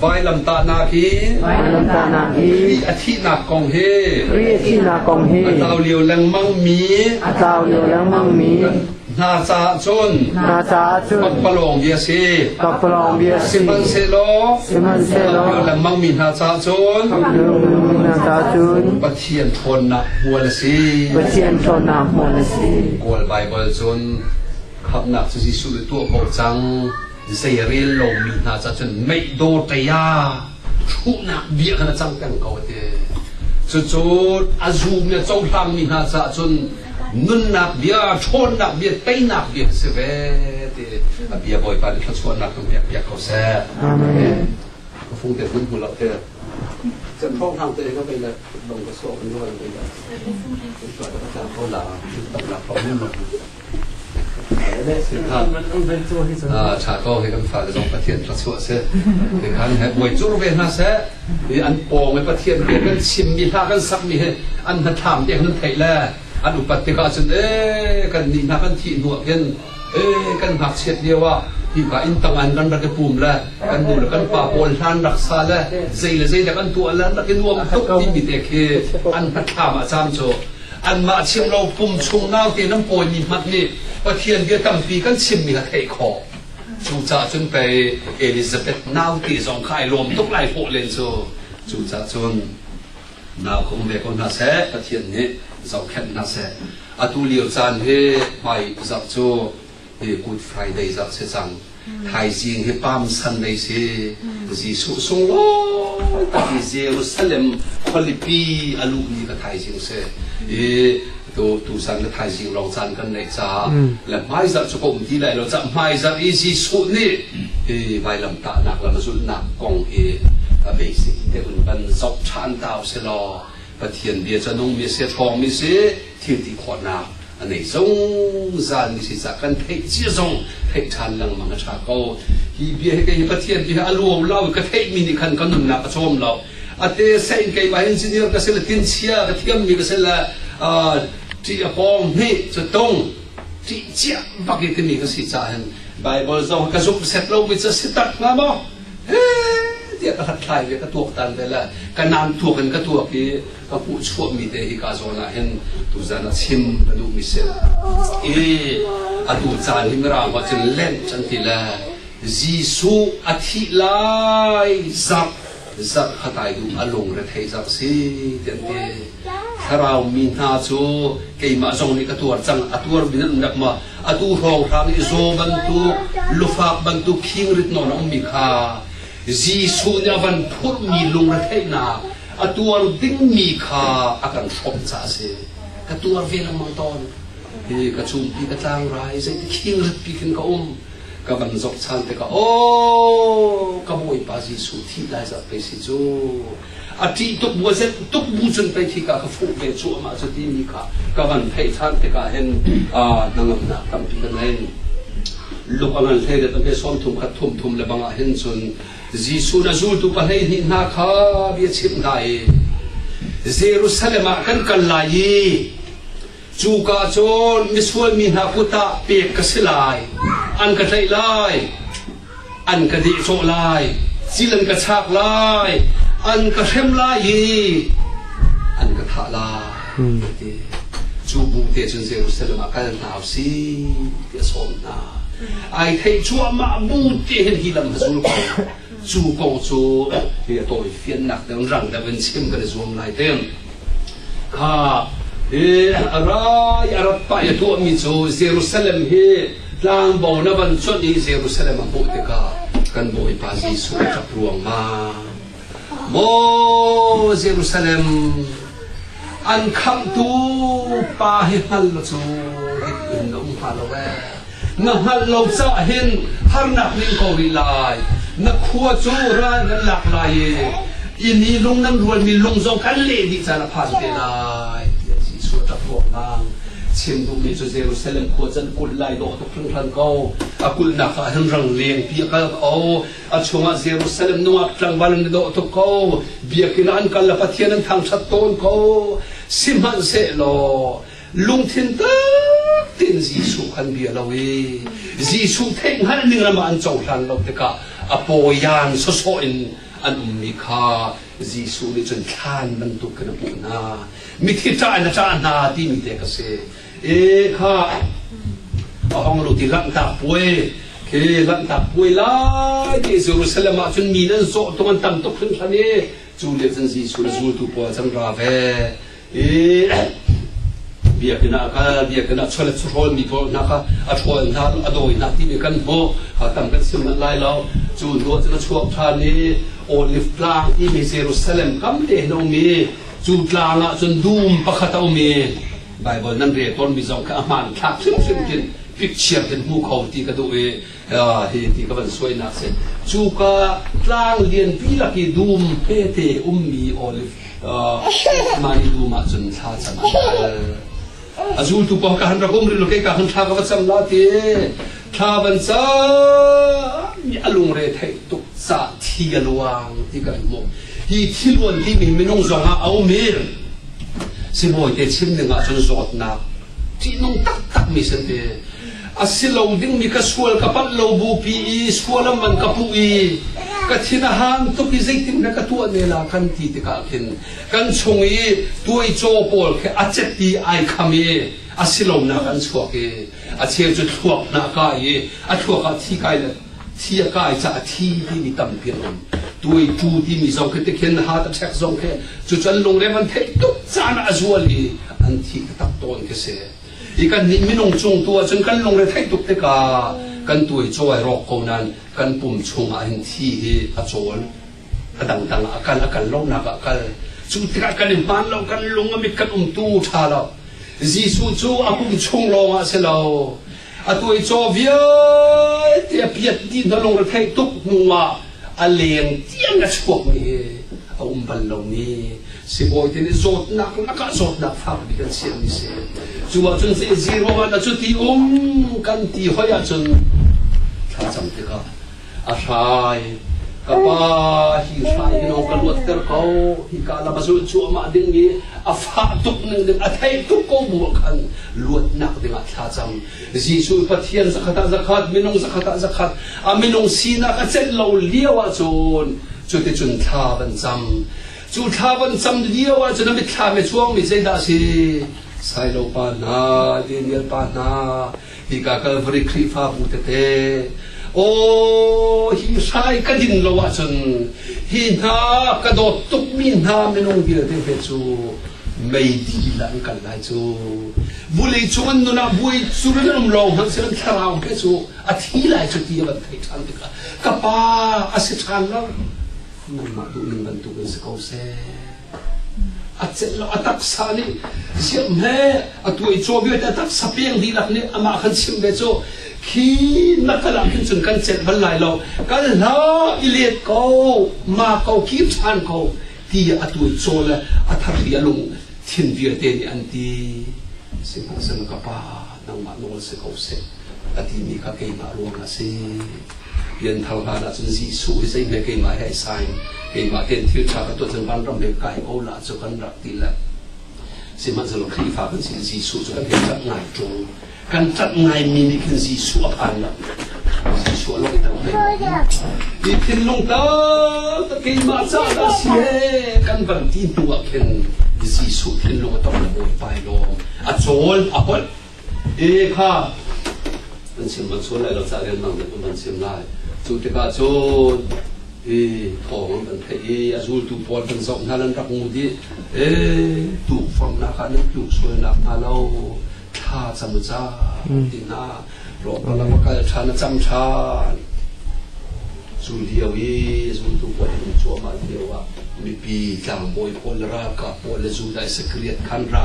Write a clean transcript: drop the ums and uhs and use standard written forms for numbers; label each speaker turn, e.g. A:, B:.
A: vai lam ta na khi ri athi na kong he atau liu lang mang mi na cha chun palong bia si siman se lo liu lang mang mi na cha chun pathian thon na hual si gol bible chun khap nak chi su tu ko chang zai rel lo mi na cha chun mei do ta ya thu nak bia kana chang kan ko te chu azum ne chau thang mi na cha chun nun nak bia chon nak bia tai nak bia se ve te bia boy pa le chon nak tum bia ko se amen ko fung te kun hu la te chân phong thang te ko pe la dong ko so ko no pe la ko so da ta ko la tập la ko ne ma cha ko he kan fa de dong pathian tra chu se de kan he boi chu ve na se ni an pong me pathian ke kan sim mi ha kan sak mi he an na tham de kan thei la an upat te ka chun kan ni na kan thi nu gen kan hak chet lewa hi ka in tang an kan ra ke pum la kan nu la kan pa pol than rak sa la zai la kan tu ala la ke nuam tuk ti mi te ke an na tham a cham cho an ma chim lo pum chung nau te nam poi mi mat ni pathian bia tam pi kan chim mi ha thei kho chu cha chun pe Elizabeth nau ti zong khai lom tuk lai pho len chu cha chun nau khong ve kon na se pathian ni zau khen na se atu liu chan he mai zak chu Good Friday zak se chang thai jing he Palm Sunday se Jisu sung lo ta Jerusalem kholipi alu ni ka thai jing se tu sang ka thai jing long chan kan nei cha la mai zak chu ko ti lai lo cha mai zak i Jisu ni mai lam ta nak lam sul nak kong he a be si te kun ban zok chan tao se lo pathian bia cha nong mi se thong mi se thi ti kho na anh ấy giống gian như thế sao cần thấy chia giống thấy tràn lăng mà cha câu thì bây cái hiện thiên thì alu lâu cái thấy mình khăn con nằm nạp chôm lâu à thế xây cái bài engineer cái sẽ là tiên chia cái thiêm mình cái sẽ là chỉ bom hết cho tông chỉ chia bắt cái mình cái gì cha hình bài bây giờ cái giúp set lâu bây giờ set tắt ngã bao tiệt cái thay về cái tuộc tan thế là cái nam tuộc cái tuộc cái phụ chuột mi thế thì cái zona hen tu ra là chim cái đủ mi sẽ tu ra thì ra mà chân lên chân thì là Giêsu thi lai giặc khát ai đủ alung rồi thấy giặc gì tiền thế thảo mi na cho cái mà trong này cái tuộc chẳng tuộc bị nó đặc mà tu hong thang cái zo ban tu king rit nó mi kha Giêsu nhà văn phốt mi lung ra thế nào, atuar ding mi kha akan shop cha se, atuar về làm mang ton, thì cái chung pi cái tang rai, sai thì khiêng rất pi kinh cái cái văn dọc chan thế cái cái bôi ba Giêsu thi lại ra cái gì chú, ti tục bua chân tay thì cái phụ về chỗ mà cho ti mi kha, cái văn thấy chan thế cái hen năng làm na tam pi cái này, lúc anh thấy được cái xóm thum là bằng hen chun Giêsu na zul tu palai ni na kha bia chim dai Jerusalem kan lai chu ka chon miswal mi na puta pe ka silai an ka thai lai an ka di cho lai silan ka chak lai an ka hem lai an ka tha lai chu bu te chun Jerusalem kan na si te som na ai thấy chúa mà bu te hen hi lam zul ko chú công chú thì tôi phiền nặng đang rằng đã vẫn xem cái zoom lại tên ha ra Arab pa ya tu mi chú Jerusalem he lang bao na vẫn xuất đi Jerusalem mà bộ thế cả cần bồi pa Giêsu chập ruộng mà mo Jerusalem an kham tu pa he hal chú hết nông hà lo ve ngam hal lo sa hin har nak ning ko ri lai na khua chu ra gan lak lai ini lung nam rual mi lung zong kan le di cha la phan te lai Giêsu ta pho mang chim du mi chu Jerusalem khua chan kul lai do to phang phang ko akul na kha han rang leng pi ka ko a chunga Jerusalem nuak tlang ban do to ko biakin an kal la pathian an thang that ton ko simhan se lo lung thin ta tin Giêsu kan bia lo Giêsu theng han ning ram an chau hlan lo te ka apoyan so in an umika Jisu ni chun khan man tu kana puna mi thi ta na ti mi te ka se e kha ahong lu ti lam ta pue ke lam ta pue la ke Jerusalem a chun mi nan so to man tam to khun thani chu le chen Jisu zu tu po chang ra ve e bia kana chole chol mi po na ka a chol na adoi na ti kan bo ha tam kan sim lai lao chu lo chen chuak tha ni olive plant i mi Jerusalem kam te no mi chu tlanga chun dum pakhatau mi Bible nan re ton mi zong ka man thak sim kin picture kan mu khau ti ka do e hi ti ka ban soi na se chu ka tlang lian pi la ki dum pe te mi olive mani dum a chun tha chama azul tu pa ka han ra kom ri lo ke ka han tha ka cham la ti tha ban sa mi alung re thai tu sa thi luang ti kan mo hi thi luan ti mi minong zonga au mir si boy te chim ne nga chun zot na ti nong tak mi sen te asilo ding mi ka sual ka pat lo bu pi sualam man ka pu i ka thina han to ki zaitim na ka tu ne la kan ti te ka khin kan chungi tuai cho pol ke achet ti ai khami asilo na kan chua ke a che chu thuak na ka i a thuak a thi kai le thi ka ai cha thi ni tam pi rom tuai tu ti mi zong ke te khen ha ta chek zong ke chu chan long le man the tu cha na azuali an thi ka tak ton ke se ikan ni minong chung tua chun kan long le thai tuk te ka kan tuai choi rok ko nan kan pum chung a hin thi hi a chol adang dang akan lo na ka kal chu tika kan pan lo kan lung mi kan tu tha lo Jisu chu a pum chung lo ma se lo a tuai cho via te piat di na long le thai tuk nuwa a leng tiang na chuak mi a bal lo ni si boy te ni zot nak zot nak fa bi kan siam ni se chu wa chun se zero ma na chu ti kan ti hoya chun tha cham te ka a sai ka pa hi sai no ka lot ter ko hi ka la basul chu ma ding ni a fa tuk ning ding a thai tuk ko bu kan lot nak ding a tha cham Jisu pathian zakhat minong zakhat a minong sina ka chet lo liawa chun chu te chun tha ban cham chu tha ban cham liawa chun mi tha me chuang mi sei da si sai lo pa na Daniel pa na hi ka Calvary Clifa bu te o hi sai ka din lo wa chun hi na ka do tuk mi na minong bi te pe chu mei di lan kan lai chu bulei chungan nu na bui suran lo han siran tharau ke chu a thi lai chu ti ban thai thang ka pa asit khan lo nan ma du ning ban tu ke se ko se achet lo atak sani siam he atui cho bi ta tak sapiang di lak ne ama khan sim be cho khi nakala kin chun kan chet bal lai lo kal na ilet ko ma ko kip chan ko ti atui cho la athak ri alung thin vir te ni anti sing san ka pa nang ma no se ko se ati mi ka ke ma ro na se yan thau ha na chun ji su sei me ke ma he sai ke ma ten thiu cha ka to chen ban ram le kai o la chu kan rak ti la si man zalo khi fa kan si ji su chu kan he chat ngai chu kan chat ngai mi ni kan ji su apan la ji su lo ta me ti tin long ta ke ma cha da si he kan ban ti tu a ken ji su tin lo ta lo pai lo a chol a hol e khaมันเชื่อมันส่วนอะไรเราจะเรียนมั่งแต่มันเชื่อได้สุดที่ก็ส่วนของมันไอ้อาจูตุปอลเป็นสองท่านรักมูดีตุฟังนะครับนึกตุส่วนนักมาเราท่าจำจ้าดีนะรบเราก็การชนะจำชาสุดเดียวสุดตุปอลเป็นชัวมาเดียวว่ามีปีกลางบอยพอลรากับพอลจูได้สกรีดขันไร